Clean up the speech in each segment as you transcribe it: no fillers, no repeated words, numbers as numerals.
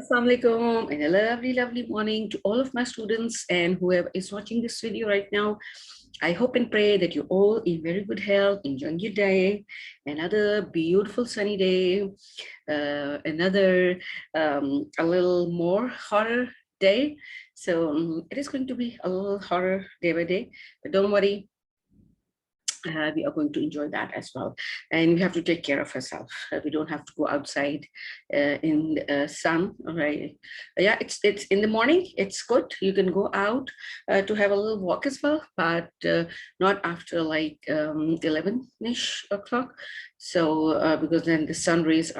Assalamu alaikum and a lovely morning to all of my students and whoever is watching this video right now. I hope and pray that you're all in very good health, enjoying your day. Another beautiful sunny day, another a little more hotter day. So it is going to be a little hotter day by day, but don't worry. We are going to enjoy that as well, and we have to take care of ourselves. We don't have to go outside in the sun. All right, yeah, it's in the morning. It's good. You can go out to have a little walk as well, but not after like 11ish o'clock. So because then the sun rays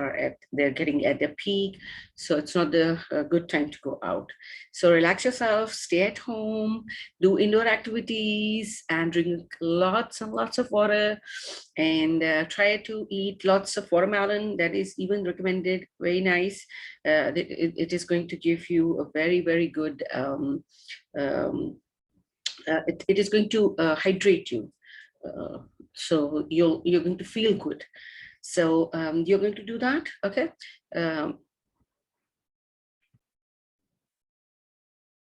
they're getting at their peak, so it's not the good time to go out. So relax yourself, stay at home, do indoor activities, and drink lots and lots of water, and try to eat lots of watermelon. That is even recommended, very nice. It is going to give you a very good it is going to hydrate you, so you're going to feel good. So you're going to do that. Okay.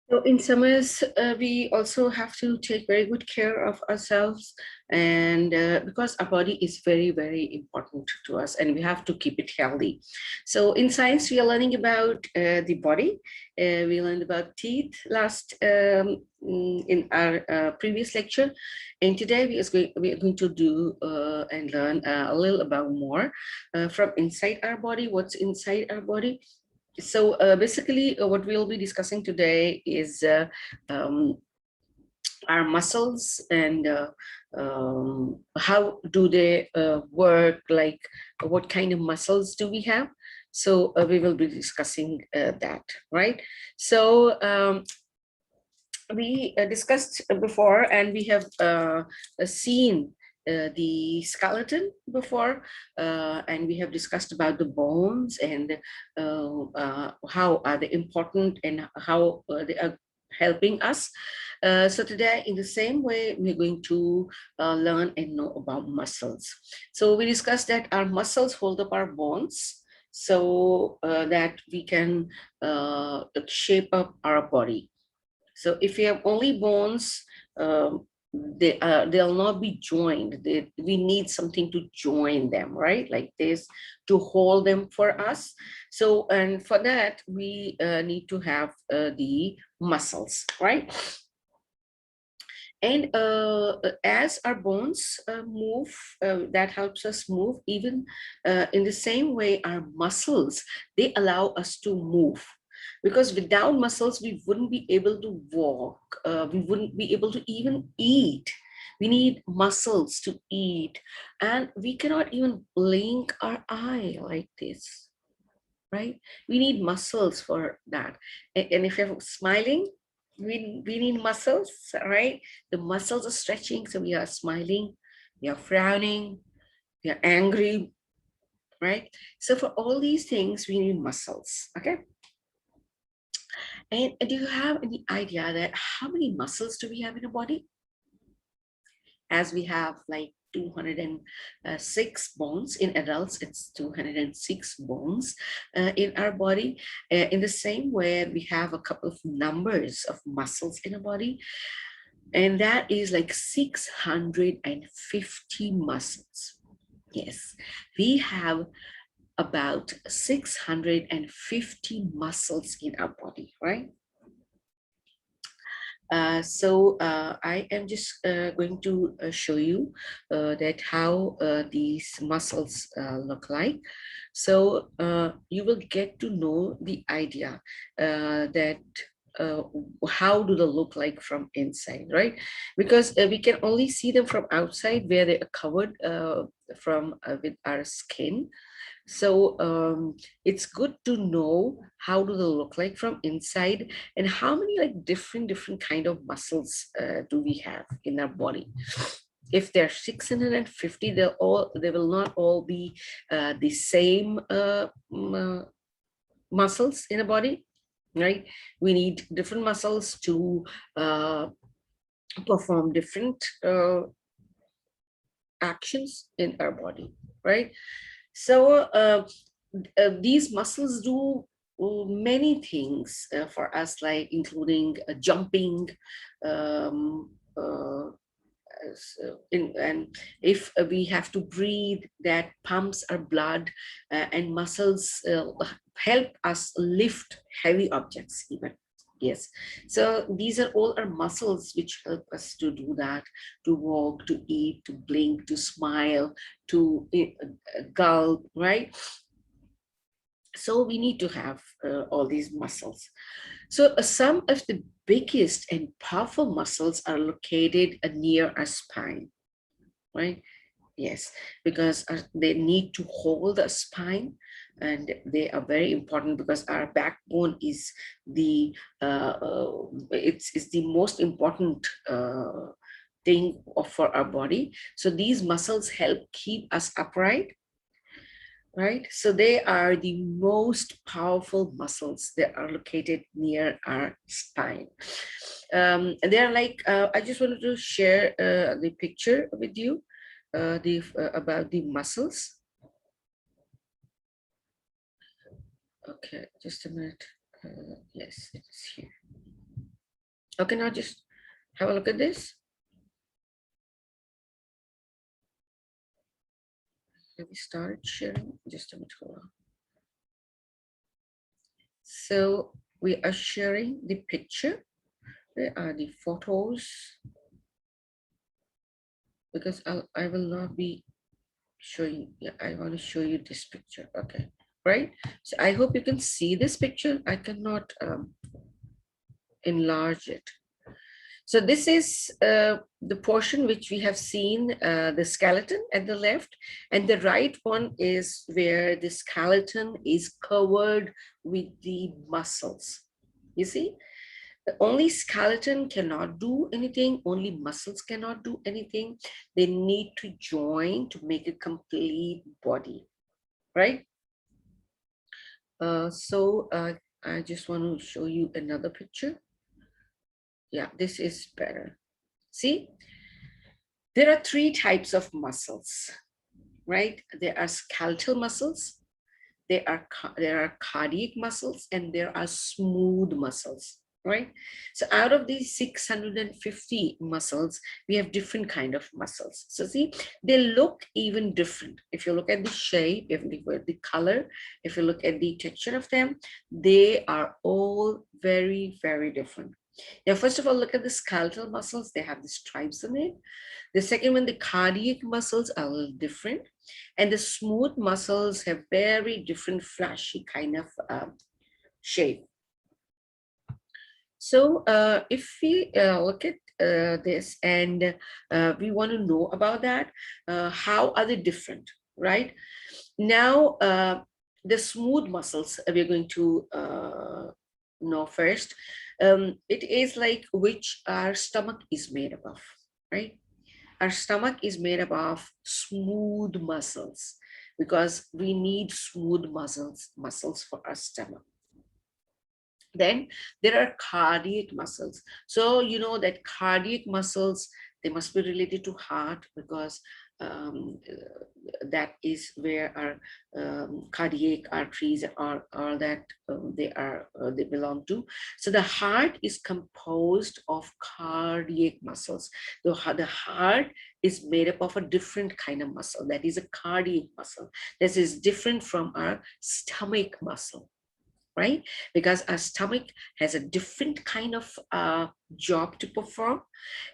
So in summers, we also have to take very good care of ourselves, and because our body is very important to us, and we have to keep it healthy. So in science, we are learning about the body. We learned about teeth last in our previous lecture, and today we are going to do and learn a little about more from inside our body. What's inside our body? So basically, what we'll be discussing today is our muscles and how do they work, like what kind of muscles do we have. So we will be discussing that, right? So we discussed before, and we have seen the skeleton before, and we have discussed about the bones and how are they important and how they are helping us. So today, in the same way, we're going to learn and know about muscles. So we discussed that our muscles hold up our bones, so that we can shape up our body. So if you have only bones, they'll not be joined. We need something to join them, right? Like this, to hold them for us. So, and for that, we need to have the muscles, right? And as our bones move, that helps us move. Even in the same way, our muscles, they allow us to move, because without muscles, we wouldn't be able to walk. We wouldn't be able to even eat. We need muscles to eat, and we cannot even blink our eye like this, right? We need muscles for that. And if you're smiling, we need muscles, right? The muscles are stretching, so we are smiling, we are frowning, we are angry, right? So for all these things, we need muscles, okay? And do you have any idea that how many muscles do we have in a body? As we have like 206 bones in adults, it's 206 bones in our body. In the same way, we have a couple of numbers of muscles in a body, and that is like 650 muscles. Yes, we have about 650 muscles in our body, right? I am just going to show you that how these muscles look like. So you will get to know the idea that how do they look like from inside, right? Because we can only see them from outside, where they are covered from with our skin. So it's good to know how do they look like from inside, and how many like different kind of muscles do we have in our body. If they're 650, they will not all be the same muscles in a body, right? We need different muscles to perform different actions in our body, right? So these muscles do many things for us, like including jumping, um, and if we have to breathe, that pumps our blood, and muscles help us lift heavy objects even. Yes, so these are all our muscles which help us to do that, to walk, to eat, to blink, to smile, to gulp, right? So we need to have all these muscles. So some of the biggest and powerful muscles are located near our spine, right? Yes, because they need to hold the spine, and they are very important because our backbone is the it's the most important thing for our body. So these muscles help keep us upright, right? So they are the most powerful muscles that are located near our spine. They're like, I just wanted to share the picture with you about the muscles. Okay, just a minute. Yes, it's here. Okay, now just have a look at this. Have we started sharing? Just a minute, hold on. So we are sharing the picture. Where are the photos? Because I will not be showing. Yeah, I want to show you this picture. Okay, right? So I hope you can see this picture. I cannot enlarge it. So this is the portion which we have seen, the skeleton at the left, and the right one is where the skeleton is covered with the muscles. You see, only skeleton cannot do anything, only muscles cannot do anything. They need to join to make a complete body, right? I just want to show you another picture. Yeah, this is better. See, there are three types of muscles, right? There are skeletal muscles, there are cardiac muscles, and there are smooth muscles, right? So out of these 650 muscles, we have different kind of muscles. So see, they look even different. If you look at the shape, if you look at the color, if you look at the texture of them, they are all very, very different. Now, first of all, look at the skeletal muscles. They have the stripes on it. The second one, the cardiac muscles are a little different. And the smooth muscles have very different flashy kind of shape. So if we look at this and we want to know about that, how are they different, right? Now, the smooth muscles we're going to know first. It is like which our stomach is made up of, right? Our stomach is made up of smooth muscles because we need smooth muscles for our stomach. Then there are cardiac muscles. So you know that cardiac muscles, they must be related to heart because that is where our cardiac arteries are that they belong to. So the heart is composed of cardiac muscles. The heart is made up of a different kind of muscle, that is a cardiac muscle. This is different from our stomach muscle, right? Because our stomach has a different kind of job to perform.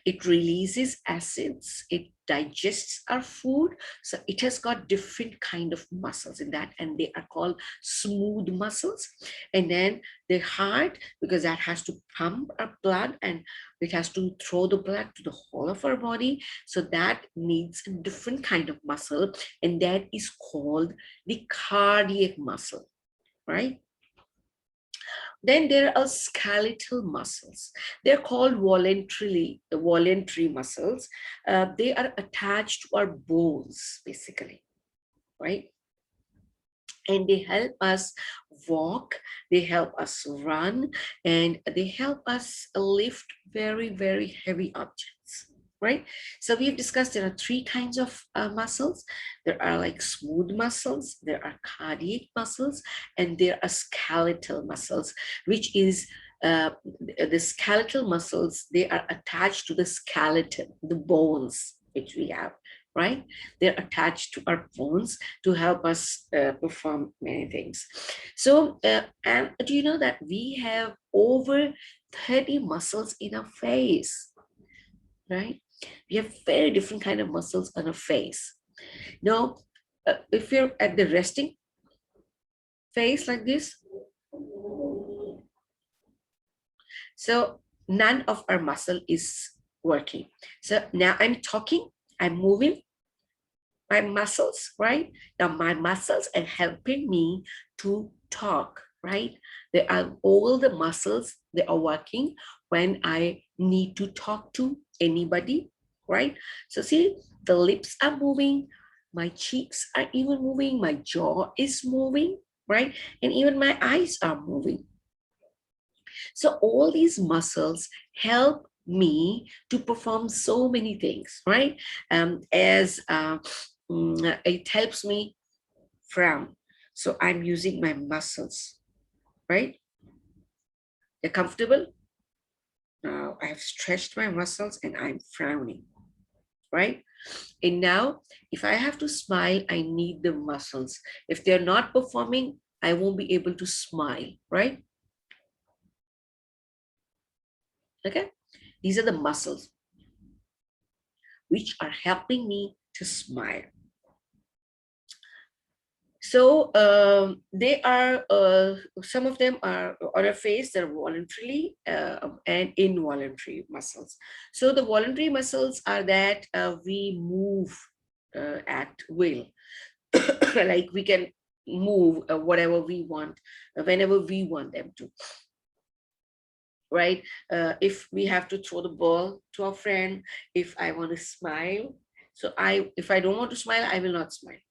It releases acids, it digests our food. So it has got different kind of muscles in that, and they are called smooth muscles. And then the heart, because that has to pump our blood and it has to throw the blood to the whole of our body. So that needs a different kind of muscle, and that is called the cardiac muscle, right? Then there are skeletal muscles. They're called voluntary muscles. They are attached to our bones, basically, right? And they help us walk, they help us run, and they help us lift very, very heavy objects. right? So we've discussed there are three kinds of muscles. There are like smooth muscles, there are cardiac muscles, and there are skeletal muscles, which is the skeletal muscles, they are attached to the skeleton, the bones which we have, right? They're attached to our bones to help us perform many things. So, and do you know that we have over 30 muscles in our face, right? We have very different kind of muscles on our face. Now, if you're at the resting face like this, so none of our muscle is working. So now I'm talking, I'm moving my muscles, right? Now my muscles are helping me to talk, right? They are all the muscles, they are working when I need to talk to anybody, right? So see, the lips are moving, my cheeks are even moving, my jaw is moving, right? And even my eyes are moving. So all these muscles help me to perform so many things, right? It helps me frown. So I'm using my muscles, right? They're comfortable. Now I have stretched my muscles and I'm frowning, right? And now if I have to smile, I need the muscles. If they're not performing, I won't be able to smile, right? Okay, these are the muscles which are helping me to smile. So they are, some of them are on a face, they're voluntarily and involuntary muscles. So the voluntary muscles are that we move at will. Like we can move whatever we want, whenever we want them to, right? If we have to throw the ball to a friend, if I want to smile, so if I don't want to smile, I will not smile,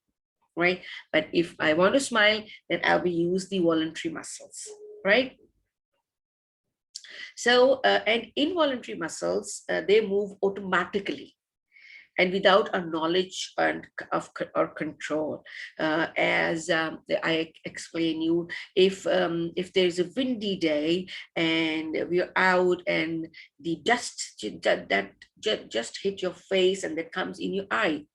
right? But if I want to smile, then I will use the voluntary muscles, right? So, and involuntary muscles, they move automatically and without a knowledge and of or control. As I explain you, if there's a windy day and we're out and the dust that just hit your face and that comes in your eye,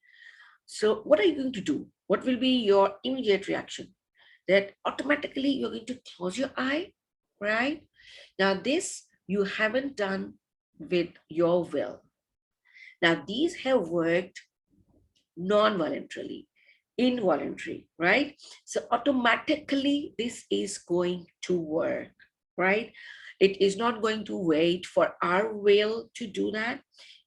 so what are you going to do? What will be your immediate reaction? That automatically you're going to close your eye, right? Now this you haven't done with your will. Now these have worked non-voluntarily, involuntary, right? So automatically this is going to work, right? It is not going to wait for our will to do that.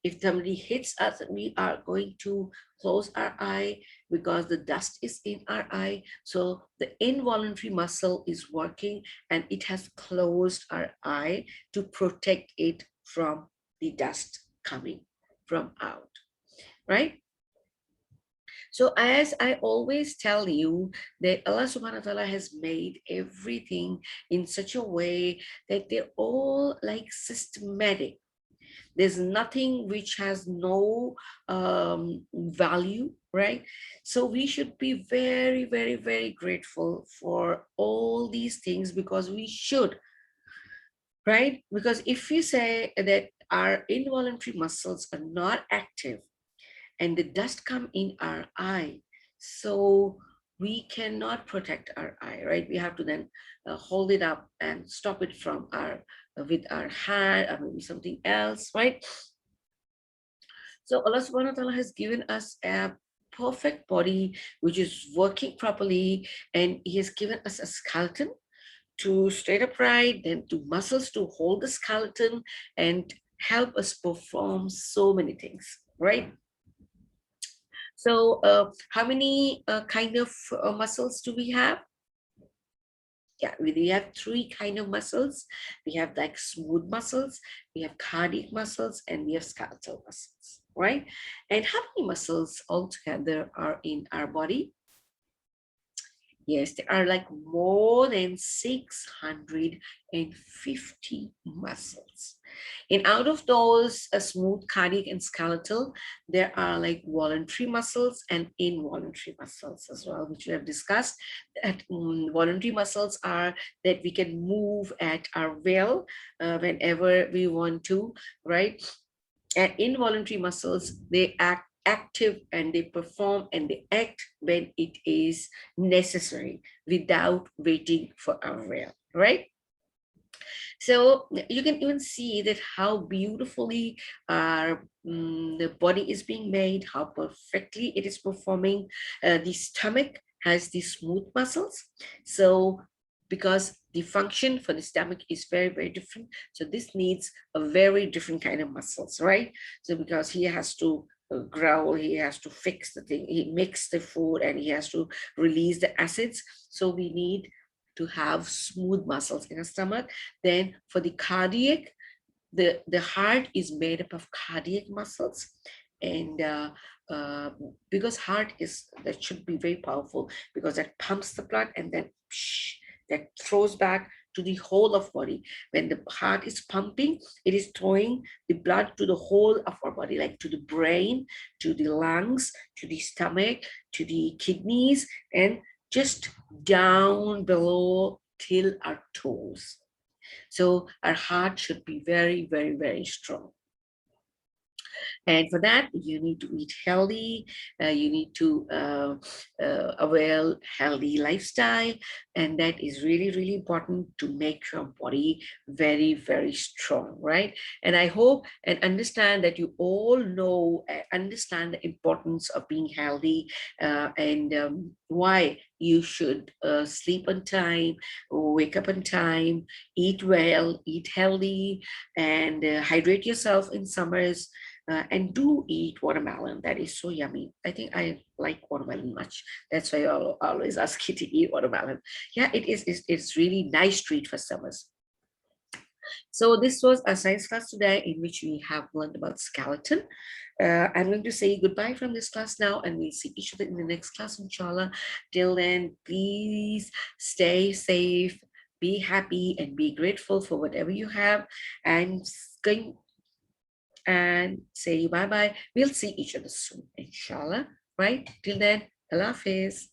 If somebody hits us, we are going to close our eye because the dust is in our eye. So the involuntary muscle is working and it has closed our eye to protect it from the dust coming from out, right? So as I always tell you that Allah subhanahu wa ta'ala has made everything in such a way that they're all like systematic. There's nothing which has no value, right? So we should be very, very, very grateful for all these things because we should, right? Because if you say that our involuntary muscles are not active, and the dust come in our eye, so we cannot protect our eye, right? We have to then hold it up and stop it from our with our hand or maybe something else, right? So Allah subhanahu wa ta'ala has given us a perfect body which is working properly, and he has given us a skeleton to straight upright, then to muscles to hold the skeleton and help us perform so many things, right? So how many kind of muscles do we have? Yeah, we have three kind of muscles. We have like smooth muscles, we have cardiac muscles, and we have skeletal muscles, right? And how many muscles altogether are in our body? Yes, there are like more than 650 muscles. And out of those, a smooth, cardiac, and skeletal, there are like voluntary muscles and involuntary muscles as well, which we have discussed. That voluntary muscles are that we can move at our will whenever we want to, right? And involuntary muscles, they act active and they perform and they act when it is necessary without waiting for our will, right? So you can even see that how beautifully our the body is being made, how perfectly it is performing. The stomach has these smooth muscles. So because the function for the stomach is very, very different. So this needs a very different kind of muscles, right? So because he has to growl, he has to fix the thing, he mix the food and he has to release the acids. So we need to have smooth muscles in the stomach. Then for the cardiac, the heart is made up of cardiac muscles. And because heart is, that should be very powerful because that pumps the blood and then that throws back to the whole of body. When the heart is pumping, it is throwing the blood to the whole of our body, like to the brain, to the lungs, to the stomach, to the kidneys, and just down below till our toes. So our heart should be very, very, very strong. And for that, you need to eat healthy, you need to avail healthy lifestyle. And that is really, really important to make your body very, very strong, right? And I hope and understand that you all know, understand the importance of being healthy and why you should sleep on time, wake up on time, eat well, eat healthy, and hydrate yourself in summers. And do eat watermelon. That is so yummy. I think I like watermelon much. That's why I'll always ask you to eat watermelon. Yeah, it is. It's really nice treat for summers. So this was a science class today in which we have learned about skeleton. I'm going to say goodbye from this class now, and we'll see each other in the next class, inshallah. Till then, please stay safe, be happy, and be grateful for whatever you have. And going and say bye bye. We'll see each other soon, inshallah. Right? Till then, Allah Hafiz.